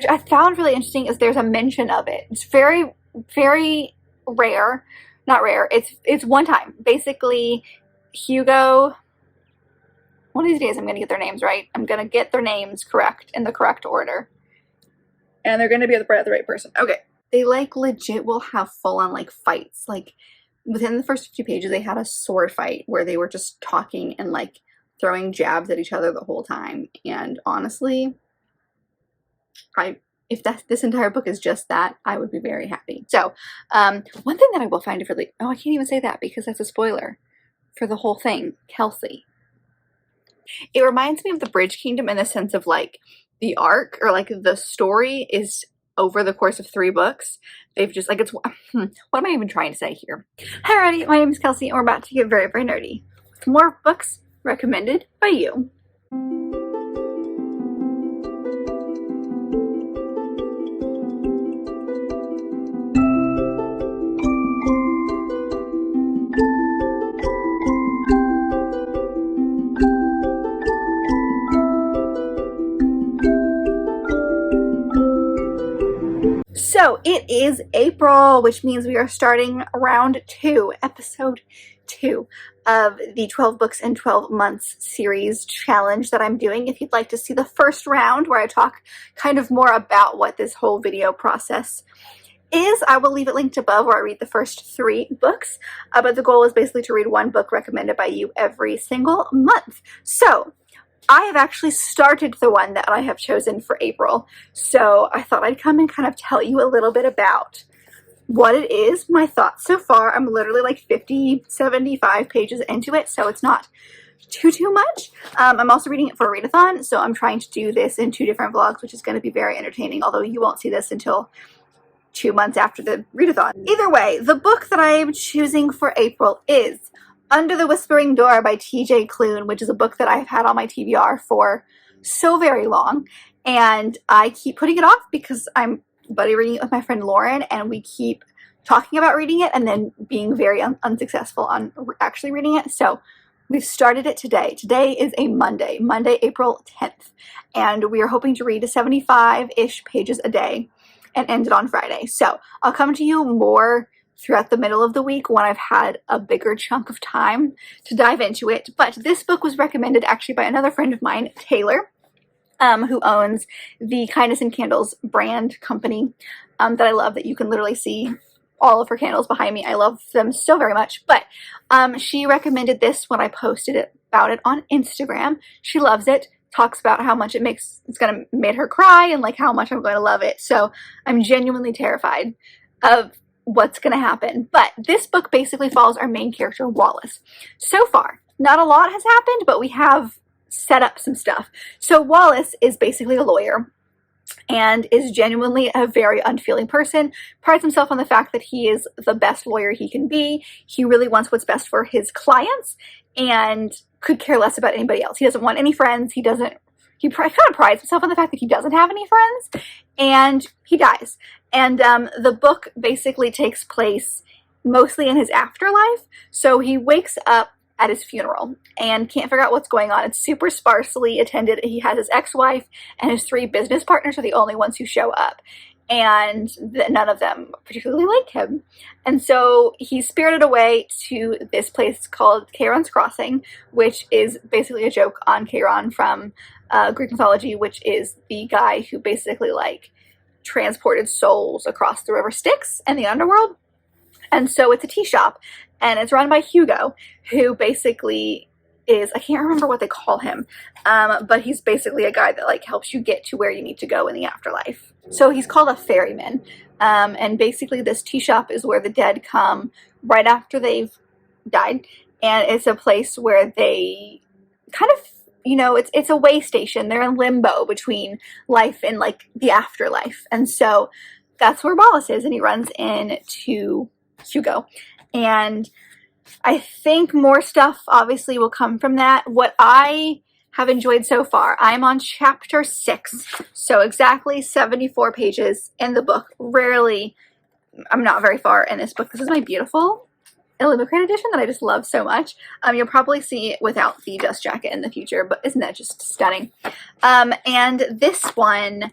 which I found really interesting is there's a mention of it. It's very, very rare. Not rare. It's one time. Basically, Hugo, one of these days I'm going to get their names right. I'm going to get their names correct in the correct order. And they're going to be the right person. Okay. They like legit will have full on like fights. Like within the first 50 pages, they had a sword fight where they were just talking and like throwing jabs at each other the whole time. And honestly, if this entire book is just that, I would be very happy. So, one thing that I will find it really, I can't even say that because that's a spoiler for the whole thing, Kelsey. It reminds me of the Bridge Kingdom in the sense of like the arc or like the story is over the course of 3 books. They've just like, what am I even trying to say here? Hi everybody, my name is Kelsey and we're about to get very, very nerdy with more books recommended by you. So it is April, which means we are starting round 2, episode 2 of the 12 books in 12 months series challenge that I'm doing. If you'd like to see the first round where I talk kind of more about what this whole video process is, I will leave it linked above where I read the first 3 books. But the goal is basically to read 1 book recommended by you every single month. So I have actually started the one that I have chosen for April, so I thought I'd come and kind of tell you a little bit about what it is, my thoughts so far. I'm literally like 50, 75 pages into it, so it's not too much. I'm also reading it for a readathon, so I'm trying to do this in 2 different vlogs, which is going to be very entertaining, although you won't see this until 2 months after the readathon. Either way, the book that I am choosing for April is Under the Whispering Door by T.J. Klune, which is a book that I've had on my TBR for so very long, and I keep putting it off because I'm buddy reading it with my friend Lauren, and we keep talking about reading it and then being very unsuccessful on actually reading it. So we've started it today. Today is a Monday, April 10th, and we are hoping to read 75-ish pages a day and end it on Friday. So I'll come to you more throughout the middle of the week when I've had a bigger chunk of time to dive into it. But this book was recommended actually by another friend of mine, Taylor, who owns the Kindness and Candles brand company that I love, that you can literally see all of her candles behind me. I love them so very much. But she recommended this when I posted about it on Instagram. She loves it, talks about how much it's gonna make her cry and like how much I'm going to love it. So I'm genuinely terrified of what's going to happen. But this book basically follows our main character, Wallace. So far, not a lot has happened, but we have set up some stuff. So Wallace is basically a lawyer and is genuinely a very unfeeling person, prides himself on the fact that he is the best lawyer he can be. He really wants what's best for his clients and could care less about anybody else. He doesn't want any friends. He kind of prides himself on the fact that he doesn't have any friends, and he dies. And the book basically takes place mostly in his afterlife. So he wakes up at his funeral and can't figure out what's going on. It's super sparsely attended. He has his ex-wife and his 3 business partners are the only ones who show up. And none of them particularly like him. And so he's spirited away to this place called Charon's Crossing, which is basically a joke on Charon from Greek mythology, which is the guy who basically like transported souls across the river Styx and the underworld. And so it's a tea shop, and it's run by Hugo, who basically is, I can't remember what they call him, but he's basically a guy that like helps you get to where you need to go in the afterlife. So he's called a ferryman, and basically this tea shop is where the dead come right after they've died, and it's a place where they kind of, you know, it's a way station. They're in limbo between life and like the afterlife. And so that's where Wallace is, and he runs into Hugo. And I think more stuff obviously will come from that. What I have enjoyed so far, I'm on chapter 6, so exactly 74 pages in the book. I'm not very far in this book. This is my beautiful Illuminated edition that I just love so much. You'll probably see it without the dust jacket in the future, but isn't that just stunning? And this one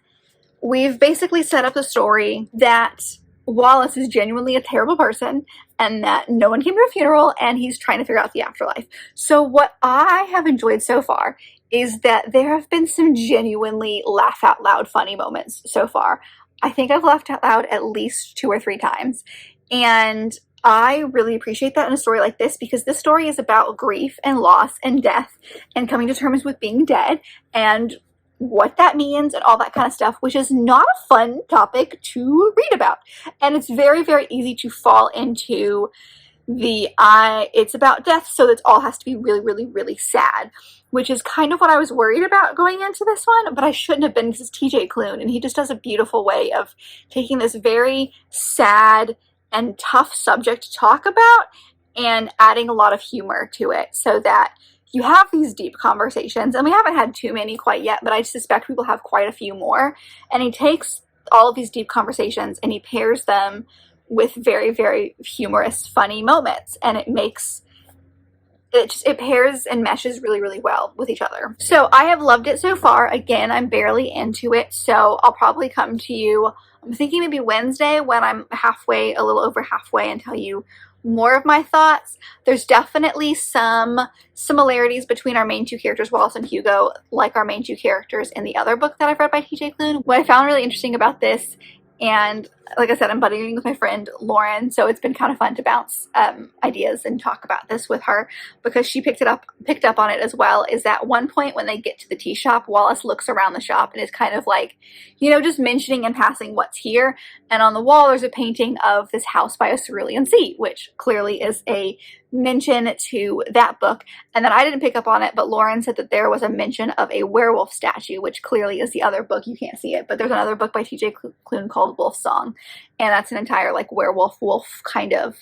we've basically set up the story that Wallace is genuinely a terrible person and that no one came to a funeral and he's trying to figure out the afterlife. So what I have enjoyed so far is that there have been some genuinely laugh out loud funny moments so far. I think I've laughed out loud at least 2 or 3 times. And I really appreciate that in a story like this, because this story is about grief and loss and death and coming to terms with being dead and what that means and all that kind of stuff, which is not a fun topic to read about. And it's very, very easy to fall into the it's about death, so it all has to be really, really, really sad, which is kind of what I was worried about going into this one, but I shouldn't have been. This is TJ Klune, and he just does a beautiful way of taking this very sad and tough subject to talk about and adding a lot of humor to it so that you have these deep conversations. And we haven't had too many quite yet, but I suspect we will have quite a few more. And he takes all of these deep conversations and he pairs them with very, very humorous, funny moments. And it makes it pairs and meshes really, really well with each other. So I have loved it so far. Again, I'm barely into it, so I'll probably come to you, I'm thinking maybe Wednesday when I'm halfway, a little over halfway, and tell you more of my thoughts. There's definitely some similarities between our main 2 characters, Wallace and Hugo, like our main 2 characters in the other book that I've read by TJ Klune. What I found really interesting about this, and like I said, I'm buddying with my friend Lauren, so it's been kind of fun to bounce ideas and talk about this with her, because she picked up on it as well, is that one point when they get to the tea shop, Wallace looks around the shop and is kind of like, you know, just mentioning and passing what's here. And on the wall there's a painting of this house by a cerulean sea, which clearly is a mention to that book. And then I didn't pick up on it, but Lauren said that there was a mention of a werewolf statue, which clearly is the other book. You can't see it, but there's another book by TJ Klune called Wolf Song, and that's an entire like werewolf wolf kind of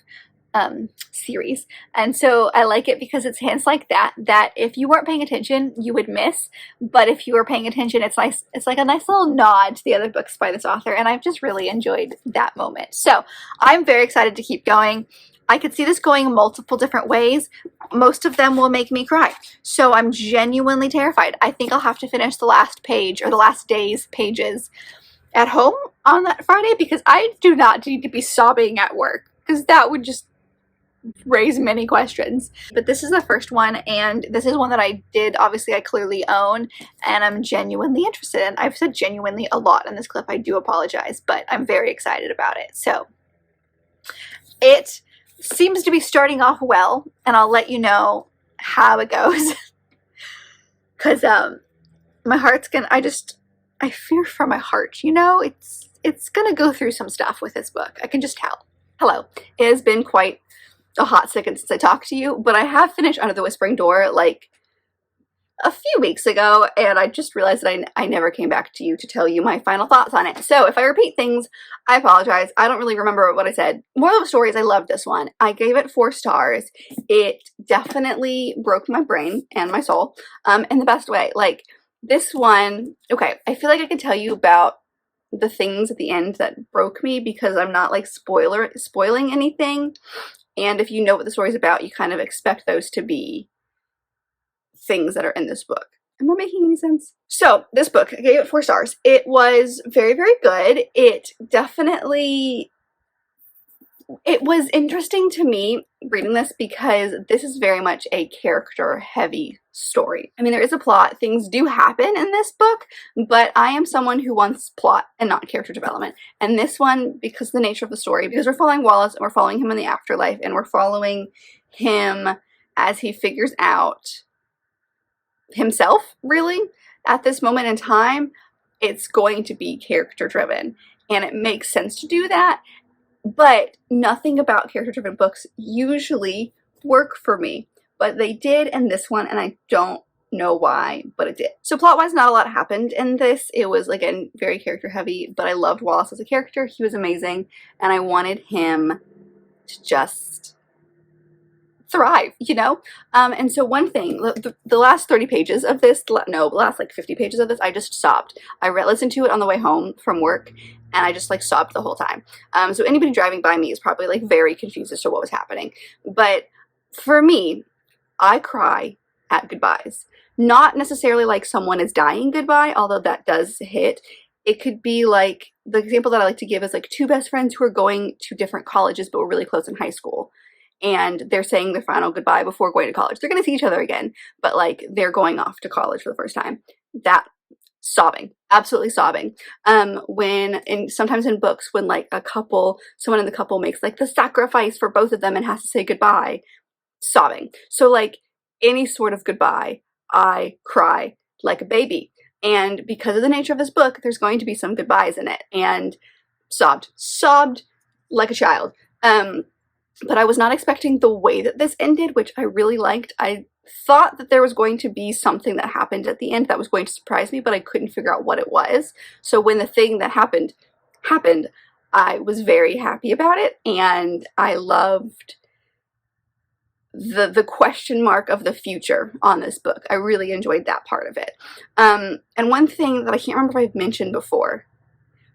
series. And so I like it because it's hints like that if you weren't paying attention you would miss, but if you were paying attention, it's nice. It's like a nice little nod to the other books by this author, and I've just really enjoyed that moment. So I'm very excited to keep going. I could see this going multiple different ways. Most of them will make me cry. So I'm genuinely terrified. I think I'll have to finish the last page or the last day's pages at home on that Friday, because I do not need to be sobbing at work, because that would just raise many questions. But this is the first one, and this is one that I clearly own and I'm genuinely interested in. I've said genuinely a lot in this clip. I do apologize, but I'm very excited about it. So it seems to be starting off well, and I'll let you know how it goes. Because my heart's gonna, I fear for my heart, you know, it's gonna go through some stuff with this book. I can just tell. Hello, it has been quite a hot second since I talked to you, but I have finished Under the Whispering Door like a few weeks ago, and I just realized that I never came back to you to tell you my final thoughts on it. So if I repeat things, I apologize. I don't really remember what I said. Moral of the story is I loved this one. I gave it 4 stars. It definitely broke my brain and my soul in the best way. Like this one, okay, I feel like I could tell you about the things at the end that broke me because I'm not like spoiling anything. And if you know what the story's about, you kind of expect those to be things that are in this book. Am I making any sense? So this book, I gave it 4 stars. It was very, very good. It was interesting to me reading this because this is very much a character heavy story. I mean, there is a plot. Things do happen in this book, but I am someone who wants plot and not character development. And this one, because of the nature of the story, because we're following Wallace and we're following him in the afterlife and we're following him as he figures out himself, really, at this moment in time, it's going to be character driven, and it makes sense to do that. But nothing about character driven books usually work for me, but they did in this one, and I don't know why, but it did. So plot wise, not a lot happened in this. It was again very character heavy, but I loved Wallace as a character. He was amazing, and I wanted him to just thrive, you know? And so one thing, the last 30 pages of this, no, the last like 50 pages of this, I just sobbed. I listened to it on the way home from work, and I just like sobbed the whole time. So anybody driving by me is probably like very confused as to what was happening. But for me, I cry at goodbyes. Not necessarily like someone is dying goodbye, although that does hit. it could be like, the example that I like to give is like two best friends who are going to different colleges but were really close in high school. And they're saying their final goodbye before going to college. They're going to see each other again, but like they're going off to college for the first time. That, sobbing, absolutely sobbing. Sometimes in books, when like someone in the couple makes like the sacrifice for both of them and has to say goodbye, sobbing. So like any sort of goodbye, I cry like a baby. And because of the nature of this book, there's going to be some goodbyes in it, and sobbed like a child. But I was not expecting the way that this ended, which I really liked. I thought that there was going to be something that happened at the end that was going to surprise me, but I couldn't figure out what it was. So when the thing that happened, I was very happy about it, and I loved the question mark of the future on this book. I really enjoyed that part of it. And one thing that I can't remember if I've mentioned before,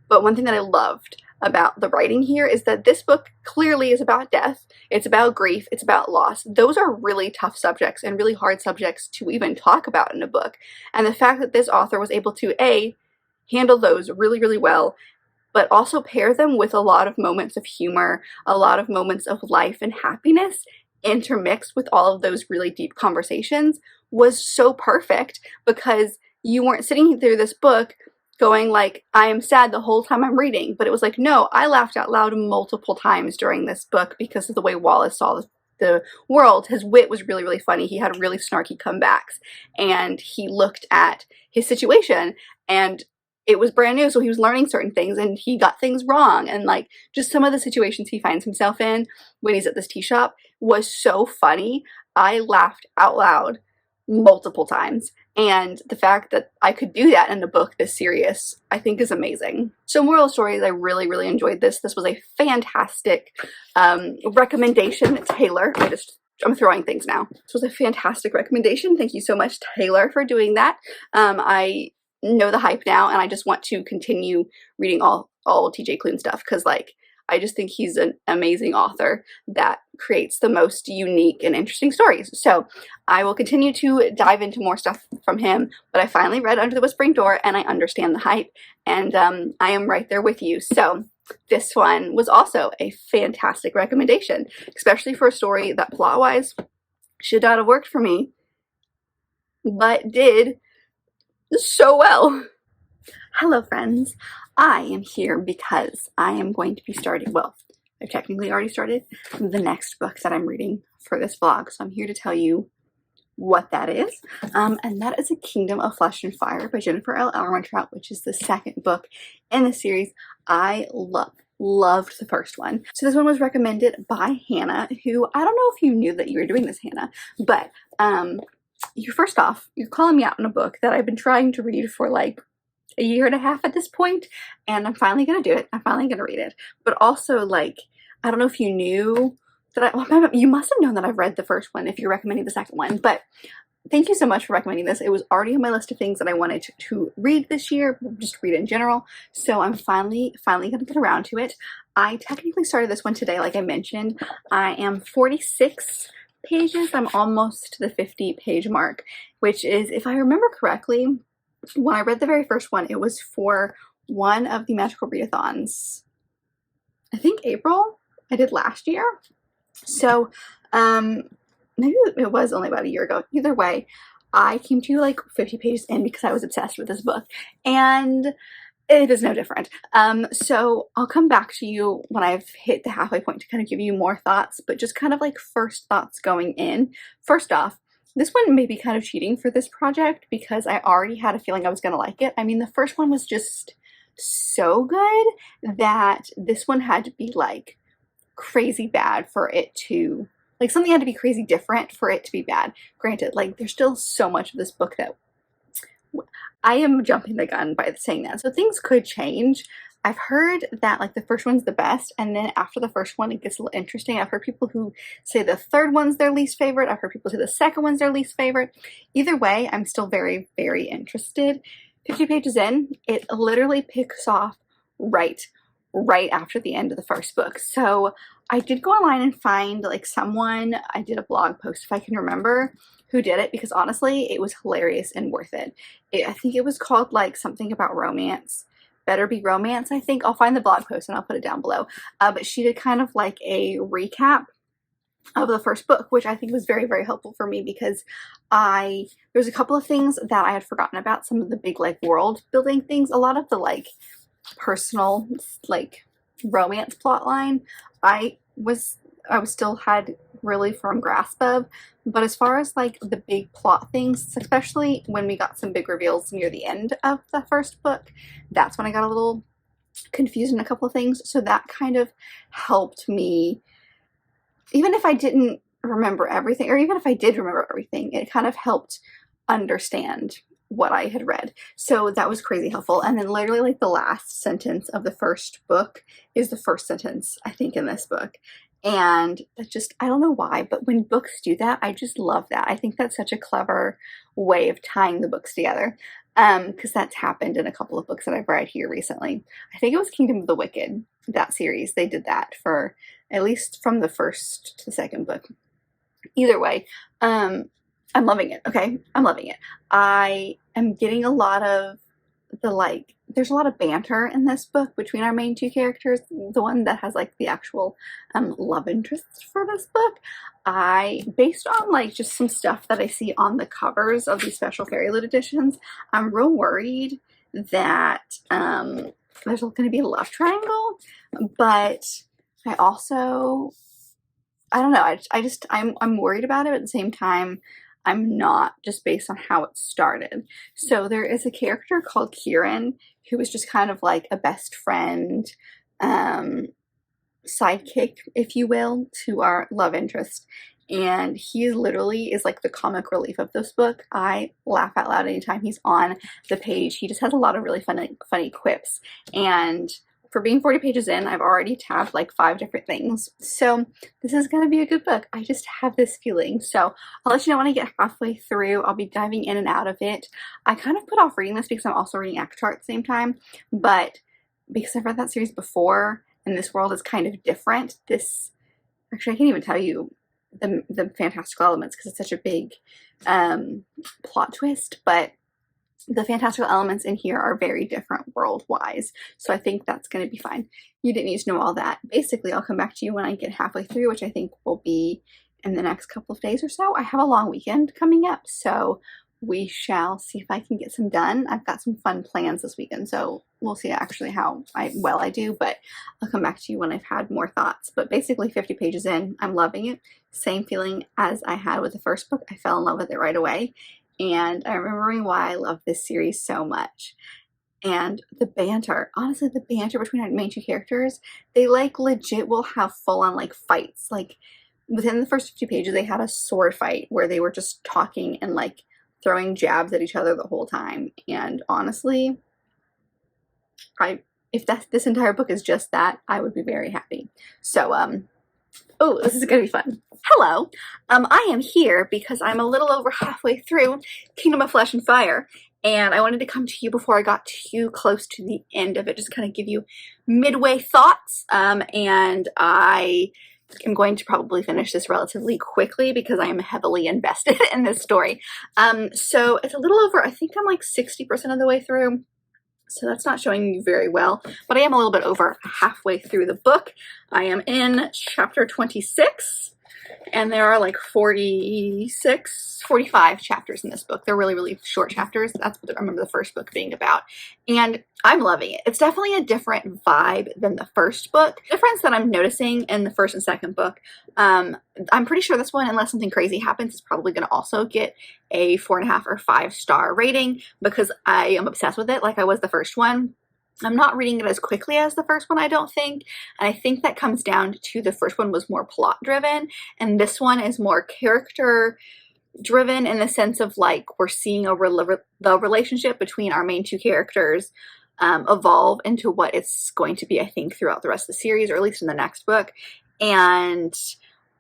but one thing that I loved about the writing here is that this book clearly is about death. It's about grief. It's about loss. Those are really tough subjects and really hard subjects to even talk about in a book. And the fact that this author was able to, A, handle those really, really well, but also pair them with a lot of moments of humor, a lot of moments of life and happiness intermixed with all of those really deep conversations, was so perfect, because you weren't sitting through this book going like, I am sad the whole time I'm reading, but it was like, no, I laughed out loud multiple times during this book because of the way Wallace saw the world. His wit was really, really funny. He had really snarky comebacks, and he looked at his situation, and it was brand new, so he was learning certain things, and he got things wrong, and like just some of the situations he finds himself in when he's at this tea shop was so funny. I laughed out loud multiple times, and the fact that I could do that in a book this serious, I think, is amazing. So moral of stories, I really, really enjoyed this. This was a fantastic recommendation. Taylor, I'm throwing things now. This was a fantastic recommendation. Thank you so much, Taylor, for doing that. I know the hype now, and I just want to continue reading all TJ Klune stuff, because like I just think he's an amazing author that creates the most unique and interesting stories. So I will continue to dive into more stuff from him, but I finally read Under the Whispering Door, and I understand the hype, and I am right there with you. So this one was also a fantastic recommendation, especially for a story that plot-wise should not have worked for me, but did so well. Hello friends, I am here because I am going to be starting, well, I've technically already started the next book that I'm reading for this vlog, so I'm here to tell you what that is, and that is A Kingdom of Flesh and Fire by Jennifer L. Armentrout, which is the second book in the series. I loved the first one. So this one was recommended by Hannah, who, I don't know if you knew that you were doing this, Hannah, but first off, you're calling me out on a book that I've been trying to read for like a year and a half at this point, and I'm finally gonna do it. I'm finally gonna read it. But also, like, I don't know if you knew that you must have known that I've read the first one if you're recommending the second one, but thank you so much for recommending this. It was already on my list of things that I wanted to read this year, just read in general, so I'm finally gonna get around to it. I technically started this one today, like I mentioned. I am 46 pages. I'm almost to the 50-page mark, which is, if I remember correctly, when I read the very first one, it was for one of the magical readathons, I think April, I did last year. So maybe it was only about a year ago. Either way, I came to like 50 pages in because I was obsessed with this book, and it is no different. So I'll come back to you when I've hit the halfway point to kind of give you more thoughts, but just kind of like first thoughts going in. First off, this one may be kind of cheating for this project because I already had a feeling I was going to like it. I mean, the first one was just so good that this one had to be like crazy bad for it to, like, something had to be crazy different for it to be bad. Granted, like, there's still so much of this book that I am jumping the gun by saying that. So things could change. I've heard that like the first one's the best, and then after the first one it gets a little interesting. I've heard people who say the third one's their least favorite. I've heard people say the second one's their least favorite. Either way, I'm still very, very interested. 50 pages in, it literally picks off right after the end of the first book. So I did go online and find like someone, I did a blog post if I can remember who did it, because honestly it was hilarious and worth it. I think it was called like something about romance Better Be Romance, I think. I'll find the blog post and I'll put it down below. But she did kind of like a recap of the first book, which I think was very, very helpful for me because there's a couple of things that I had forgotten about, some of the big like world building things, a lot of the like personal like romance plot line I still had really firm grasp of, but as far as like the big plot things, especially when we got some big reveals near the end of the first book, that's when I got a little confused in a couple of things. So that kind of helped me, even if I didn't remember everything, or even if I did remember everything, it kind of helped understand what I had read. So that was crazy helpful. And then literally like the last sentence of the first book is the first sentence, I think, in this book. And that just, I don't know why, but when books do that, I just love that. I think that's such a clever way of tying the books together. Because that's happened in a couple of books that I've read here recently. I think it was Kingdom of the Wicked, that series. They did that for at least from the first to the second book. Either way, I'm loving it. Okay, I'm loving it. I am getting a lot of there's a lot of banter in this book between our main two characters. The one that has like the actual love interest for this book, based on like just some stuff that I see on the covers of these special Fairylit editions, I'm real worried that there's going to be a love triangle, but I don't know, I'm worried about it, but at the same time I'm not, just based on how it started. So there is a character called Kieran who is just kind of like a best friend, sidekick, if you will, to our love interest. And he literally is like the comic relief of this book. I laugh out loud anytime he's on the page. He just has a lot of really funny quips. And for being 40 pages in, I've already tabbed like 5 different things. So this is going to be a good book. I just have this feeling. So I'll let you know when I get halfway through. I'll be diving in and out of it. I kind of put off reading this because I'm also reading ACOTAR at the same time. But because I've read that series before and this world is kind of different, actually I can't even tell you the fantastical elements because it's such a big plot twist. But the fantastical elements in here are very different world-wise, so I think that's going to be fine. You didn't need to know all that. Basically, I'll come back to you when I get halfway through, which I think will be in the next couple of days or so. I have a long weekend coming up, so we shall see if I can get some done. I've got some fun plans this weekend, so we'll see actually how well I do, but I'll come back to you when I've had more thoughts. But basically 50 pages in, I'm loving it. Same feeling as I had with the first book. I fell in love with it right away. And I'm remembering why I love this series so much. And the banter, honestly, the banter between our main two characters, they like legit will have full on like fights. Like within the first 50 pages, they had a sword fight where they were just talking and like throwing jabs at each other the whole time. And honestly, if this entire book is just that, I would be very happy. So, oh, this is going to be fun. Hello. I am here because I'm a little over halfway through Kingdom of Flesh and Fire, and I wanted to come to you before I got too close to the end of it, just kind of give you midway thoughts, and I am going to probably finish this relatively quickly because I am heavily invested in this story. So it's a little over, I think I'm like 60% of the way through. So that's not showing you very well, but I am a little bit over halfway through the book. I am in chapter 26, and there are like 45 chapters in this book. They're really, really short chapters. That's what I remember the first book being about. And I'm loving it. It's definitely a different vibe than the first book. The difference that I'm noticing in the first and second book, I'm pretty sure this one, unless something crazy happens, is probably going to also get a 4.5 or 5-star rating because I am obsessed with it like I was the first one. I'm not reading it as quickly as the first one, I don't think. And I think that comes down to the first one was more plot driven, and this one is more character driven in the sense of like we're seeing the relationship between our main two characters evolve into what it's going to be, I think, throughout the rest of the series, or at least in the next book. And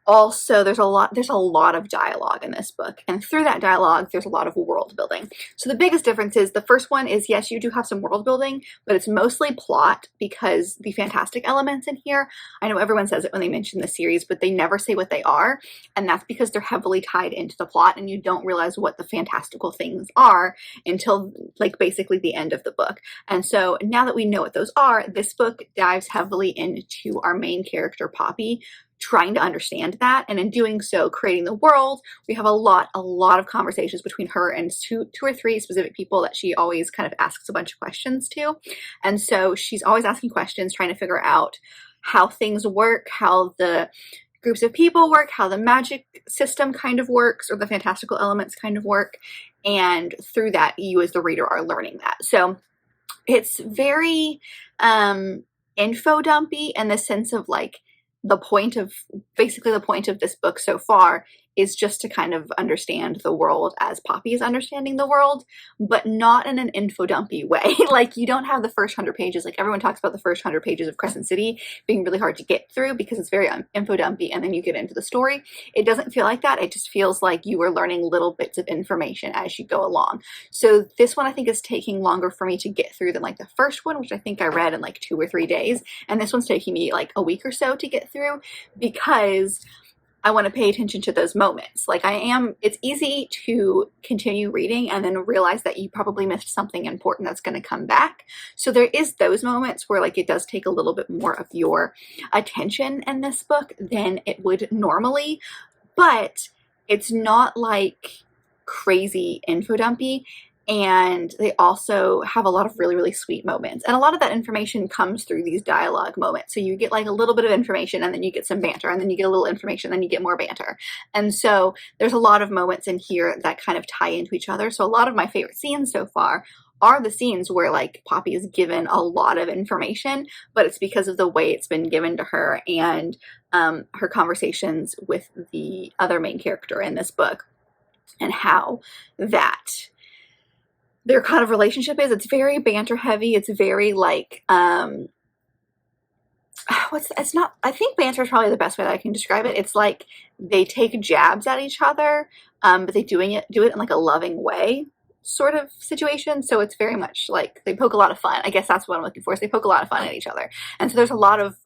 also there's a lot of dialogue in this book, and through that dialogue there's a lot of world building. So the biggest difference is the first one is, yes, you do have some world building, but it's mostly plot, because the fantastic elements in here, I know everyone says it when they mention the series, but they never say what they are, and that's because they're heavily tied into the plot, and you don't realize what the fantastical things are until like basically the end of the book. And so now that we know what those are, this book dives heavily into our main character Poppy, trying to understand that, and in doing so creating the world. We have a lot of conversations between her and two or three specific people that she always kind of asks a bunch of questions to, and so she's always asking questions, trying to figure out how things work, how the groups of people work, how the magic system kind of works, or the fantastical elements kind of work, and through that you as the reader are learning that. So it's very info dumpy in the sense of like, the point of this book so far is just to kind of understand the world as Poppy is understanding the world, but not in an info dumpy way. Like, you don't have the first 100 pages, like everyone talks about the first 100 pages of Crescent City being really hard to get through because it's very info dumpy, and then you get into the story. It doesn't feel like that. It just feels like you are learning little bits of information as you go along. So this one I think is taking longer for me to get through than like the first one, which I think I read in like 2 or 3 days, and this one's taking me like a week or so to get through, because I want to pay attention to those moments. Like, it's easy to continue reading and then realize that you probably missed something important that's going to come back. So there is those moments where like it does take a little bit more of your attention in this book than it would normally, but it's not like crazy info dumpy. And they also have a lot of really, really sweet moments. And a lot of that information comes through these dialogue moments. So you get like a little bit of information, and then you get some banter, and then you get a little information, and then you get more banter. And so there's a lot of moments in here that kind of tie into each other. So a lot of my favorite scenes so far are the scenes where like Poppy is given a lot of information, but it's because of the way it's been given to her, and her conversations with the other main character in this book, and how that their kind of relationship is. It's very banter heavy. It's very like, I think banter is probably the best way that I can describe it. It's like they take jabs at each other, but they do it in like a loving way sort of situation. So it's very much like they poke a lot of fun. I guess that's what I'm looking for, is they poke a lot of fun at each other. And so there's a lot of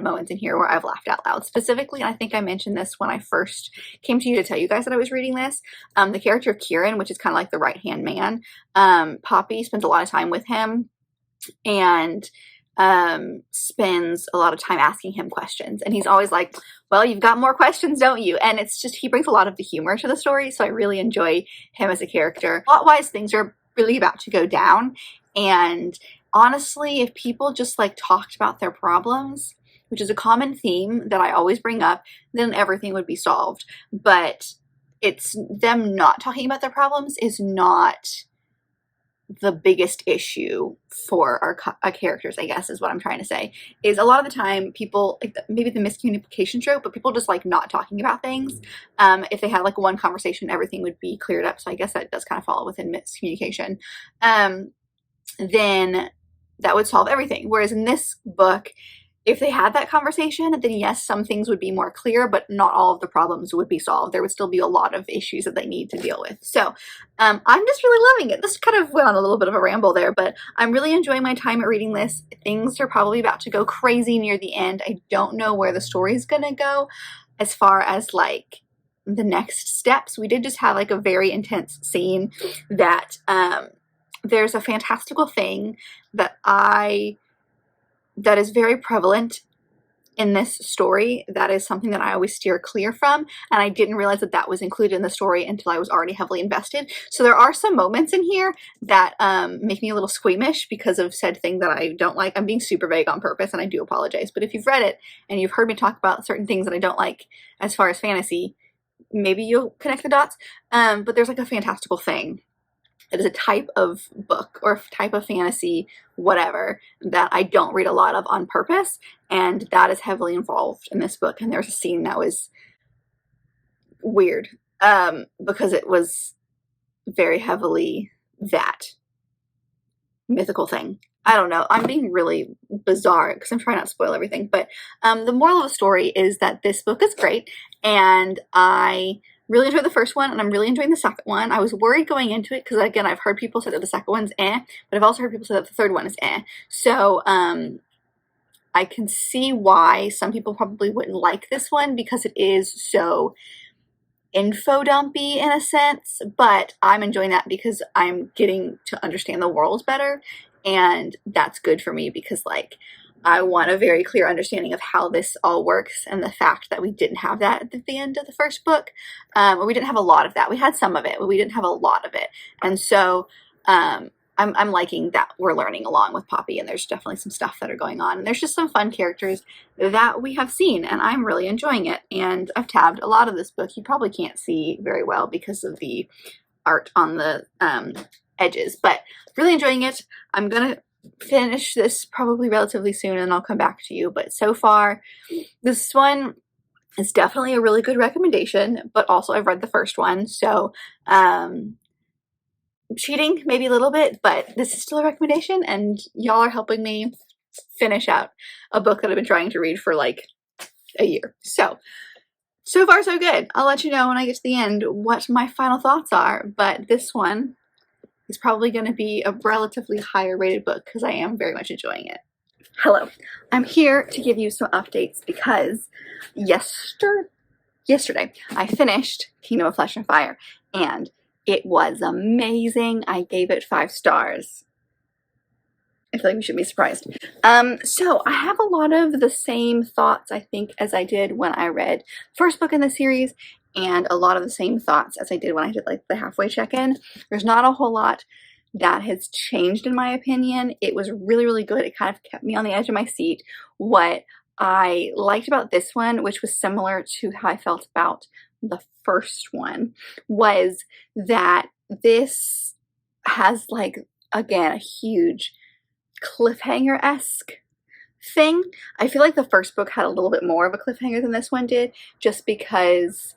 moments in here where I've laughed out loud. Specifically, and I think I mentioned this when I first came to you to tell you guys that I was reading this, the character of Kieran, which is kind of like the right-hand man, Poppy spends a lot of time with him, and spends a lot of time asking him questions, and he's always like, well, you've got more questions, don't you? And it's just, he brings a lot of the humor to the story, so I really enjoy him as a character. Plot-wise, things are really about to go down, and honestly, if people just like talked about their problems, which is a common theme that I always bring up, then everything would be solved. But it's them not talking about their problems is not the biggest issue for our characters, I guess, is what I'm trying to say. Is a lot of the time people, like maybe the miscommunication trope, but people just like not talking about things. If they had like one conversation, everything would be cleared up. So I guess that does kind of fall within miscommunication. Then that would solve everything. Whereas in this book, if they had that conversation, then yes, some things would be more clear, but not all of the problems would be solved. There would still be a lot of issues that they need to deal with. So I'm just really loving it. This kind of went on a little bit of a ramble there, but I'm really enjoying my time at reading this. Things are probably about to go crazy near the end. I don't know where the story is going to go as far as like the next steps. We did just have like a very intense scene that there's a fantastical thing that is very prevalent in this story. That is something that I always steer clear from, and I didn't realize that that was included in the story until I was already heavily invested. So there are some moments in here that make me a little squeamish because of said thing that I don't like. I'm being super vague on purpose, and I do apologize, but if you've read it and you've heard me talk about certain things that I don't like as far as fantasy, maybe you'll connect the dots. But there's like a fantastical thing. It is a type of book or type of fantasy, whatever, that I don't read a lot of on purpose, and that is heavily involved in this book. And there's a scene that was weird because it was very heavily that mythical thing. I don't know. I'm being really bizarre because I'm trying not to spoil everything. But the moral of the story is that this book is great, and I really enjoyed the first one, and I'm really enjoying the second one. I was worried going into it because, again, I've heard people say that the second one's but I've also heard people say that the third one is So I can see why some people probably wouldn't like this one because it is so info dumpy in a sense, but I'm enjoying that because I'm getting to understand the world better, and that's good for me because, like, I want a very clear understanding of how this all works, and the fact that we didn't have that at the end of the first book, we didn't have a lot of that. We had some of it, but we didn't have a lot of it, and so I'm liking that we're learning along with Poppy, and there's definitely some stuff that are going on, and there's just some fun characters that we have seen, and I'm really enjoying it. And I've tabbed a lot of this book. You probably can't see very well because of the art on the edges, but really enjoying it. I'm gonna finish this probably relatively soon, and I'll come back to you. But so far, this one is definitely a really good recommendation, but also I've read the first one, so cheating maybe a little bit, but this is still a recommendation, and y'all are helping me finish out a book that I've been trying to read for like a year. So far so good. I'll let you know when I get to the end what my final thoughts are, but this one is probably going to be a relatively higher rated book because I am very much enjoying it. Hello, I'm here to give you some updates because yesterday I finished Kingdom of Flesh and Fire, and it was amazing. I gave it 5 stars. I feel like we should be surprised. So I have a lot of the same thoughts, I think, as I did when I read the first book in the series, and a lot of the same thoughts as I did when I did like the halfway check-in. There's not a whole lot that has changed in my opinion. It was really, really good. It kind of kept me on the edge of my seat. What I liked about this one, which was similar to how I felt about the first one, was that this has, like, again, a huge cliffhanger-esque thing. I feel like the first book had a little bit more of a cliffhanger than this one did, just because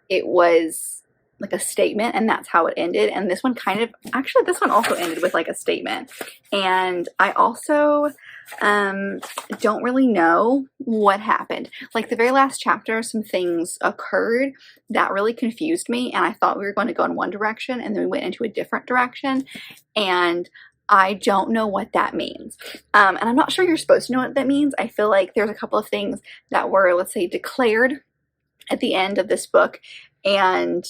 it was like a statement and that's how it ended. And this one this one also ended with like a statement. And I also don't really know what happened. Like the very last chapter, some things occurred that really confused me, and I thought we were going to go in one direction and then we went into a different direction, and I don't know what that means. And I'm not sure you're supposed to know what that means. I feel like there's a couple of things that were, let's say, declared at the end of this book, and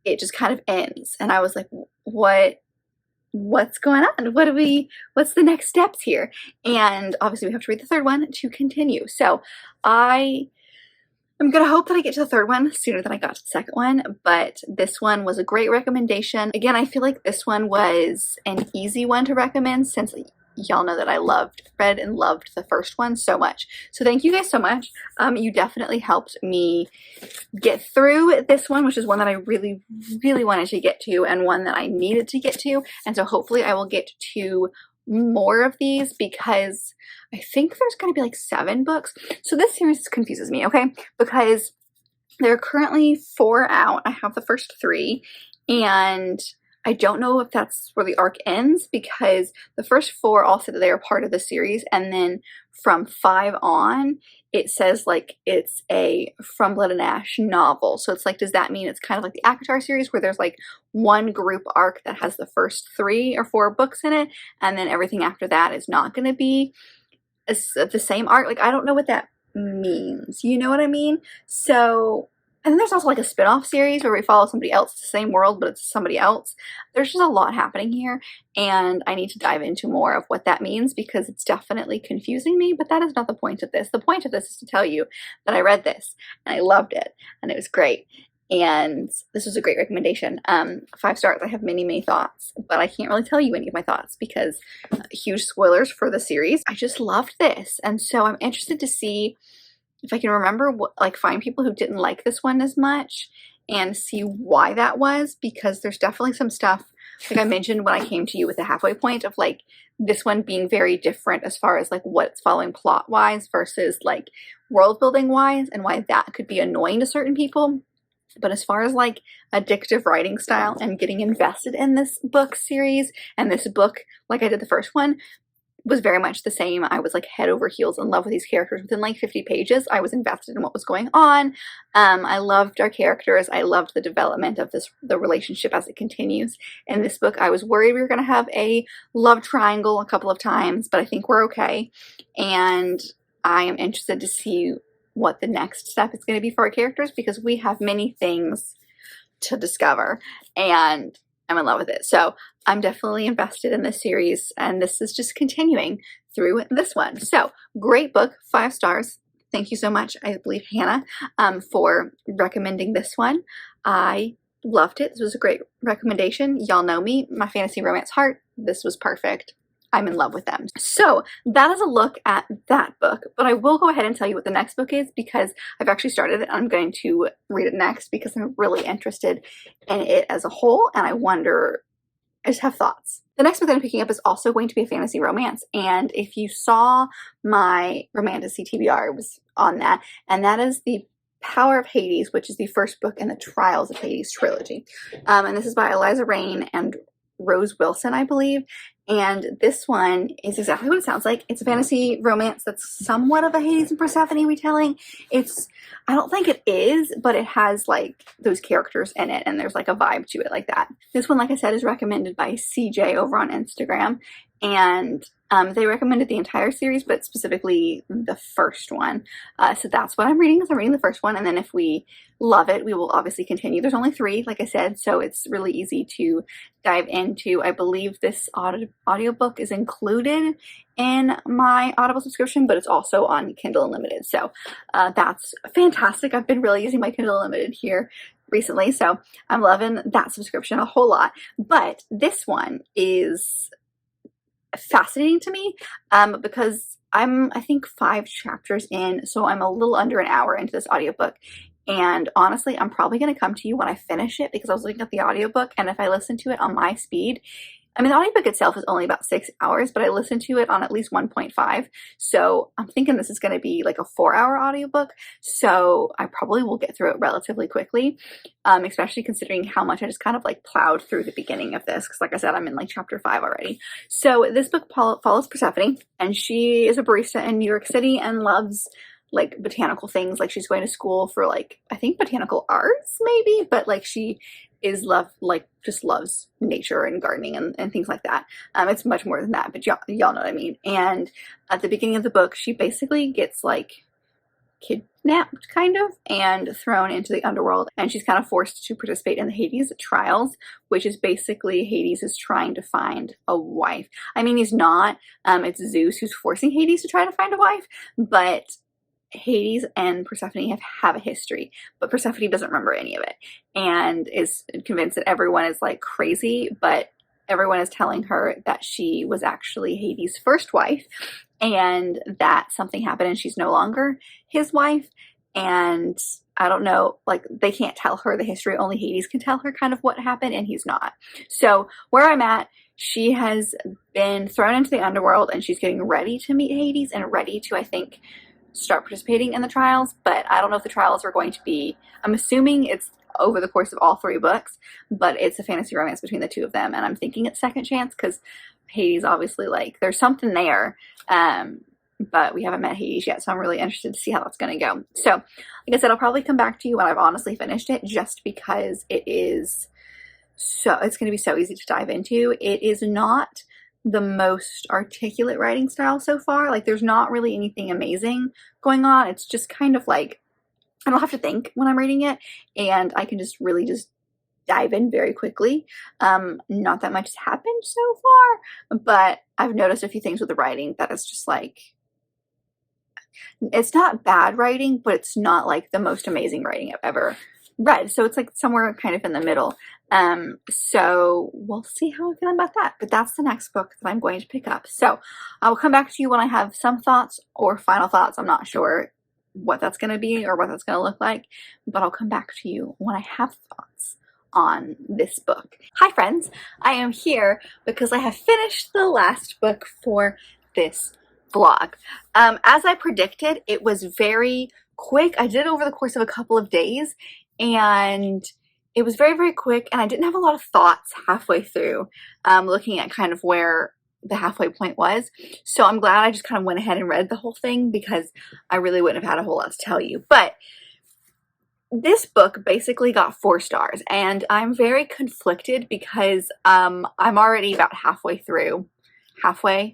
it just kind of ends. And I was like, what's going on? What's the next steps here? And obviously we have to read the third one to continue. So I'm gonna hope that I get to the third one sooner than I got to the second one, but this one was a great recommendation. Again, I feel like this one was an easy one to recommend since y'all know that I read and loved the first one so much. So thank you guys so much. You definitely helped me get through this one, which is one that I really, really wanted to get to and one that I needed to get to. And so hopefully I will get to more of these because I think there's going to be like 7 books. So this series confuses me, okay? Because there are currently 4 out. I have the first 3, and I don't know if that's where the arc ends because the first 4 all said that they are part of the series, and then from 5 on, it says like it's a From Blood and Ash novel. So it's like, does that mean it's kind of like the ACOTAR series where there's like one group arc that has the first 3 or 4 books in it, and then everything after that is not going to be the same arc? Like, I don't know what that means. You know what I mean? So... And then there's also like a spin-off series where we follow somebody else, the same world, but it's somebody else. There's just a lot happening here, and I need to dive into more of what that means because it's definitely confusing me, but that is not the point of this. The point of this is to tell you that I read this, and I loved it, and it was great, and this was a great recommendation. 5 stars. I have many, many thoughts, but I can't really tell you any of my thoughts because huge spoilers for the series. I just loved this, and so I'm interested to see if I can remember find people who didn't like this one as much and see why that was, because there's definitely some stuff, like I mentioned when I came to you with the halfway point of like this one being very different as far as like what it's following plot wise versus like world building wise, and why that could be annoying to certain people. But as far as like addictive writing style and getting invested in this book series and this book like I did the first one, was very much the same. I was like head over heels in love with these characters. Within like 50 pages, I was invested in what was going on. I loved our characters. I loved the development of the relationship as it continues. In this book, I was worried we were going to have a love triangle a couple of times, but I think we're okay. And I am interested to see what the next step is going to be for our characters, because we have many things to discover, and I'm in love with it. So I'm definitely invested in this series, and this is just continuing through this one. So great book, 5 stars. Thank you so much, I believe, Hannah, for recommending this one. I loved it. This was a great recommendation. Y'all know me, my fantasy romance heart. This was perfect. I'm in love with them. So that is a look at that book, but I will go ahead and tell you what the next book is, because I've actually started it. I'm going to read it next because I'm really interested in it as a whole, and I just have thoughts. The next book that I'm picking up is also going to be a fantasy romance, and if you saw my Romantasy TBR, it was on that, and that is The Power of Hades, which is the first book in the Trials of Hades trilogy. And this is by Eliza Reign and Rose Wilson, I believe. And this one is exactly what it sounds like. It's a fantasy romance that's somewhat of a Hades and Persephone retelling. I don't think it is, but it has like those characters in it, and there's like a vibe to it like that. This one, like I said, is recommended by CJ over on Instagram, and they recommended the entire series, but specifically the first one. So that's what I'm reading. I'm reading the first one, and then if we love it, we will obviously continue. There's only 3, like I said, so it's really easy to dive into. I believe this audiobook is included in my Audible subscription, but it's also on Kindle Unlimited. So that's fantastic. I've been really using my Kindle Unlimited here recently, so I'm loving that subscription a whole lot. But this one is fascinating to me because I think 5 chapters in, so I'm a little under an hour into this audiobook. And honestly, I'm probably going to come to you when I finish it, because I was looking at the audiobook, and if I listen to it on my speed, I mean, the audiobook itself is only about 6 hours, but I listened to it on at least 1.5. So I'm thinking this is going to be like a 4-hour audiobook. So I probably will get through it relatively quickly, especially considering how much I just kind of like plowed through the beginning of this. Because like I said, I'm in like chapter 5 already. So this book follows Persephone, and she is a barista in New York City and loves like botanical things. Like she's going to school for like, I think botanical arts maybe, but like she is just loves nature and gardening and things like that. It's much more than that, but y'all know what I mean. And at the beginning of the book, she basically gets like kidnapped kind of and thrown into the underworld, and she's kind of forced to participate in the Hades trials, which is basically Hades is trying to find a wife. I mean, he's not. It's Zeus who's forcing Hades to try to find a wife, but Hades and Persephone have a history, but Persephone doesn't remember any of it and is convinced that everyone is like crazy, but everyone is telling her that she was actually Hades' first wife and that something happened and she's no longer his wife. And I don't know, like they can't tell her the history, only Hades can tell her kind of what happened, and he's not. So where I'm at, she has been thrown into the underworld and she's getting ready to meet Hades and ready to, I think, start participating in the trials, but I don't know if the trials are going to be, I'm assuming it's over the course of all 3 books, but it's a fantasy romance between the 2 of them, and I'm thinking it's second chance because Hades obviously, like, there's something there, but we haven't met Hades yet, so I'm really interested to see how that's going to go. So, like I said, I'll probably come back to you when I've honestly finished it, just because it's going to be so easy to dive into. It is not the most articulate writing style so far. Like there's not really anything amazing going on. It's just kind of like, I don't have to think when I'm reading it, and I can just really just dive in very quickly. Not that much has happened so far, but I've noticed a few things with the writing that is just like, it's not bad writing, but it's not like the most amazing writing I've ever read. So it's like somewhere kind of in the middle. So we'll see how I feel about that. But that's the next book that I'm going to pick up. So I will come back to you when I have some thoughts or final thoughts. I'm not sure what that's going to be or what that's going to look like, but I'll come back to you when I have thoughts on this book. Hi friends, I am here because I have finished the last book for this vlog. As I predicted, it was very quick. I did it over the course of a couple of days, and it was very, very quick, and I didn't have a lot of thoughts halfway through, looking at kind of where the halfway point was. So I'm glad I just kind of went ahead and read the whole thing, because I really wouldn't have had a whole lot to tell you. But this book basically got 4 stars, and I'm very conflicted because I'm already about halfway,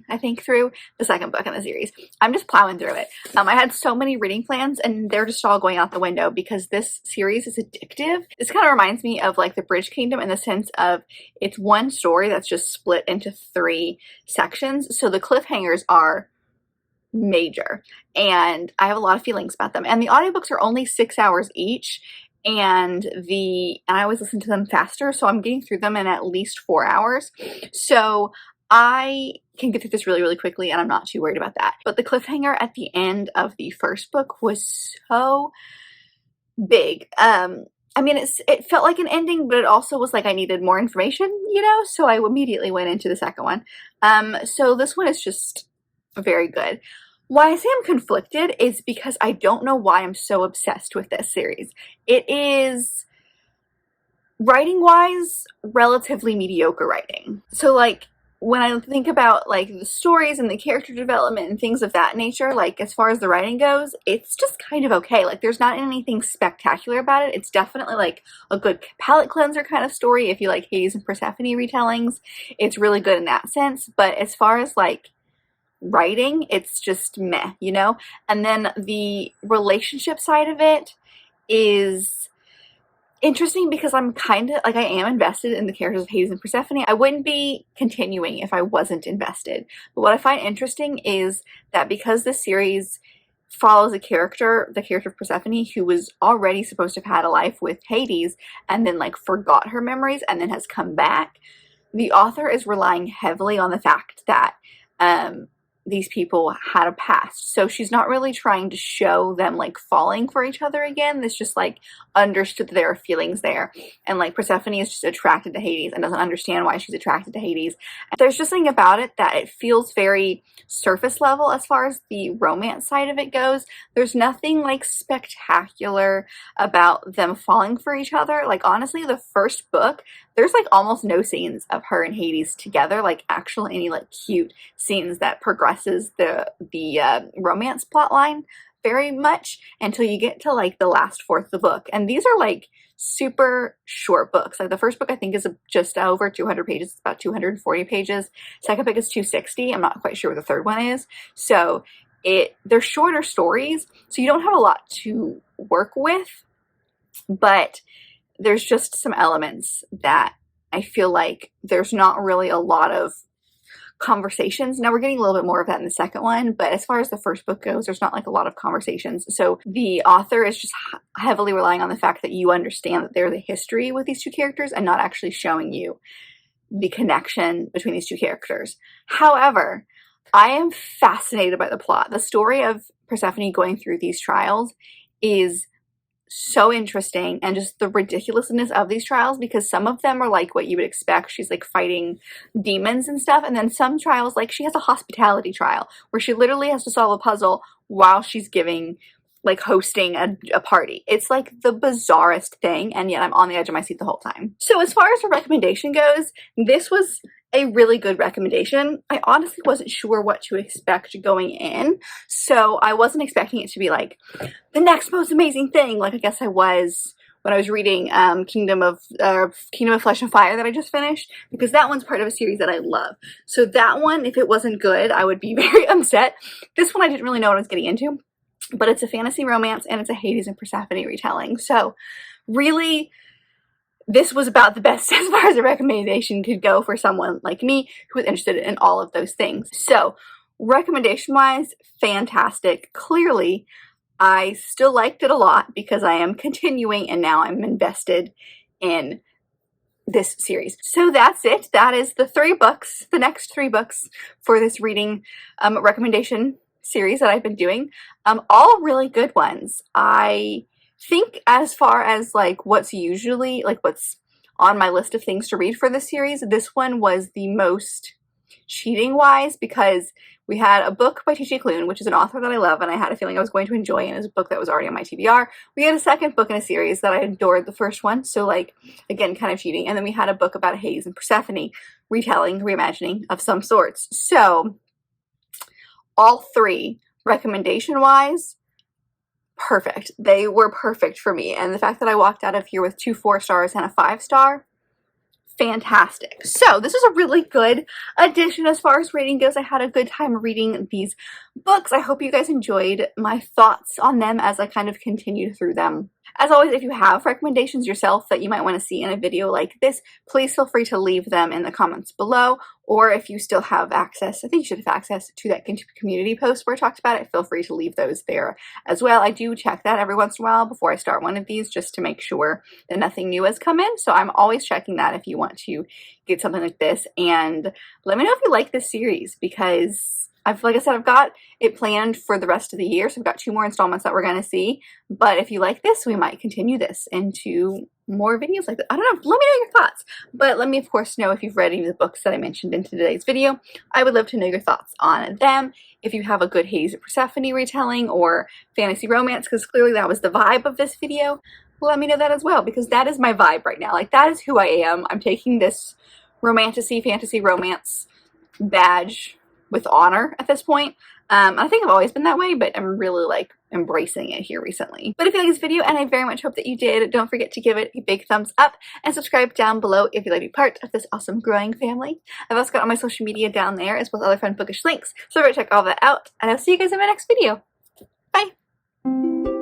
I think, through the second book in the series. I'm just plowing through it. I had so many reading plans, and they're just all going out the window because this series is addictive. This kind of reminds me of like the Bridge Kingdom in the sense of it's one story that's just split into 3 sections. So the cliffhangers are major, and I have a lot of feelings about them. And the audiobooks are only 6 hours each, and I always listen to them faster, so I'm getting through them in at least 4 hours. So I can get through this really, really quickly, and I'm not too worried about that. But the cliffhanger at the end of the first book was so big. I mean, it felt like an ending, but it also was like I needed more information, you know? So I immediately went into the second one. So this one is just very good. Why I say I'm conflicted is because I don't know why I'm so obsessed with this series. It is, writing-wise, relatively mediocre writing. So like, when I think about like the stories and the character development and things of that nature, like as far as the writing goes, it's just kind of okay. Like there's not anything spectacular about it. It's definitely like a good palate cleanser kind of story. If you like Hades and Persephone retellings, it's really good in that sense. But as far as like writing, it's just meh, you know? And then the relationship side of it is interesting because I'm kind of like, I am invested in the characters of Hades and Persephone. I wouldn't be continuing if I wasn't invested. But what I find interesting is that because this series follows the character of Persephone, who was already supposed to have had a life with Hades and then like forgot her memories and then has come back, the author is relying heavily on the fact that these people had a past. So she's not really trying to show them like falling for each other again. It's just like understood that there are feelings there. And like Persephone is just attracted to Hades and doesn't understand why she's attracted to Hades. And there's just something about it that it feels very surface level as far as the romance side of it goes. There's nothing like spectacular about them falling for each other. Like honestly, the first book, there's like almost no scenes of her and Hades together, like actually any like cute scenes that progresses the romance plot line very much until you get to like the last fourth of the book. And these are like super short books. Like the first book I think is just over 200 pages. It's about 240 pages. Second book is 260. I'm not quite sure what the third one is. So they're shorter stories, so you don't have a lot to work with, but there's just some elements that I feel like there's not really a lot of conversations. Now we're getting a little bit more of that in the second one, but as far as the first book goes, there's not like a lot of conversations. So the author is just heavily relying on the fact that you understand that there's a history with these two characters and not actually showing you the connection between these two characters. However, I am fascinated by the plot. The story of Persephone going through these trials is so interesting, and just the ridiculousness of these trials, because some of them are like what you would expect. She's like fighting demons and stuff, and then some trials, like she has a hospitality trial where she literally has to solve a puzzle while she's hosting a party. It's like the bizarrest thing, and yet I'm on the edge of my seat the whole time. So as far as the recommendation goes, this was a really good recommendation. I honestly wasn't sure what to expect going in, so I wasn't expecting it to be like the next most amazing thing, like I guess I was when I was reading Kingdom of Flesh and Fire that I just finished, because that one's part of a series that I love. So that one, if it wasn't good, I would be very upset. This one I didn't really know what I was getting into, but it's a fantasy romance and it's a Hades and Persephone retelling. So really, this was about the best as far as a recommendation could go for someone like me who was interested in all of those things. So recommendation-wise, fantastic. Clearly, I still liked it a lot because I am continuing and now I'm invested in this series. So that's it. That is the next 3 books for this reading recommendation series that I've been doing. All really good ones. I think as far as like what's usually like what's on my list of things to read for this series, this one was the most cheating wise, because we had a book by T.J. Klune, which is an author that I love and I had a feeling I was going to enjoy, and it was a book that was already on my TBR. We had a second book in a series that I adored the first one, so like, again, kind of cheating. And then we had a book about Hades and Persephone, retelling, reimagining of some sorts. So all three, recommendation wise, perfect. They were perfect for me. And the fact that I walked out of here with 2 4-stars and a 5-star, fantastic. So this is a really good addition as far as rating goes. I had a good time reading these books. I hope you guys enjoyed my thoughts on them as I kind of continued through them. As always, if you have recommendations yourself that you might want to see in a video like this, please feel free to leave them in the comments below. Or if you still have access, I think you should have access to that community post where I talked about it, feel free to leave those there as well. I do check that every once in a while before I start one of these, just to make sure that nothing new has come in. So I'm always checking that if you want to get something like this. And let me know if you like this series, because like I said, I've got it planned for the rest of the year. So I've got 2 more installments that we're going to see. But if you like this, we might continue this into more videos like that. I don't know. Let me know your thoughts. But let me, of course, know if you've read any of the books that I mentioned in today's video. I would love to know your thoughts on them. If you have a good Hades and Persephone retelling or fantasy romance, because clearly that was the vibe of this video, let me know that as well, because that is my vibe right now. Like, that is who I am. I'm taking this romantasy, fantasy romance badge with honor at this point. I think I've always been that way, but I'm really like embracing it here recently. But if you like this video, and I very much hope that you did, don't forget to give it a big thumbs up and subscribe down below if you'd like to be part of this awesome growing family. I've also got all my social media down there, as well as other fun bookish links, so check all that out, and I'll see you guys in my next video. Bye!